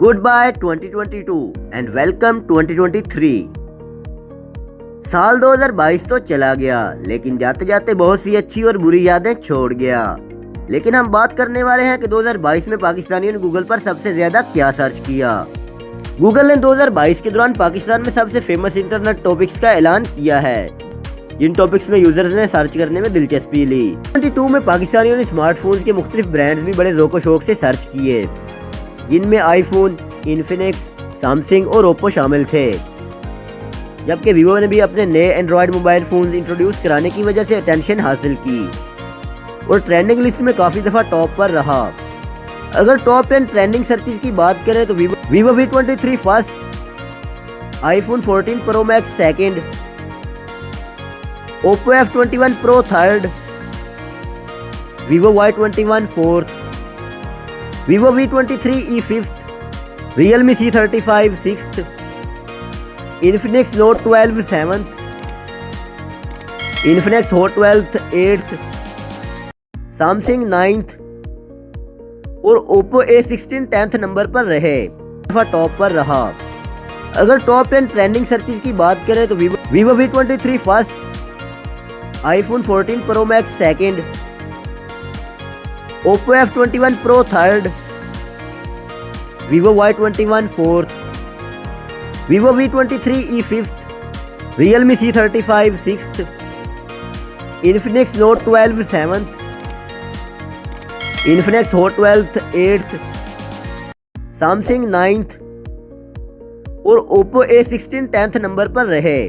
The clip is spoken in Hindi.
Good bye 2022 and welcome 2023। साल 2022 तो चला गया, लेकिन जाते जाते बहुत सी अच्छी और बुरी यादें छोड़ गया। लेकिन हम बात करने वाले हैं कि 2022 में पाकिस्तानियों ने गूगल पर सबसे ज्यादा क्या सर्च किया। गूगल ने 2022 के दौरान पाकिस्तान में सबसे फेमस इंटरनेट टॉपिक्स का ऐलान किया है, जिन टॉपिक्स में यूजर्स ने सर्च करने में दिलचस्पी ली। 2022 में पाकिस्तानियों ने स्मार्टफोन्स के मुख्तलिफ ब्रांड्स भी बड़े ज़ौक़ शौक से सर्च किए, जिनमें आईफोन, इन्फिनिक्स, सैमसंग और ओप्पो शामिल थे। जबकि वीवो ने भी अपने नए एंड्रॉयड मोबाइल फोन्स इंट्रोड्यूस कराने की वजह से अटेंशन हासिल की और ट्रेंडिंग लिस्ट में काफ़ी दफ़ा टॉप पर रहा। अगर टॉप 10 ट्रेंडिंग सर्चेज की बात करें तो Vivo V23 first, iPhone 14 pro max second, Oppo F21 pro third, Vivo Y21 fourth, Vivo V23e fifth, Realme C35 sixth, Infinix note 12 seventh, Infinix hot 12 eighth, Samsung 9th और ओप्पो A16 10th नंबर पर रहे, टॉप पर रहा। अगर टॉप 10 ट्रेंडिंग सर्चेज की बात करें तो Vivo V23 first, iPhone 14 pro max second, Oppo F21 pro third, Vivo Y21 fourth, Vivo V23e fifth, Realme C35 sixth, Infinix note 12 seventh, Infinix hot 12 eighth, Samsung 9th और ओप्पो A16 10th नंबर पर रहे।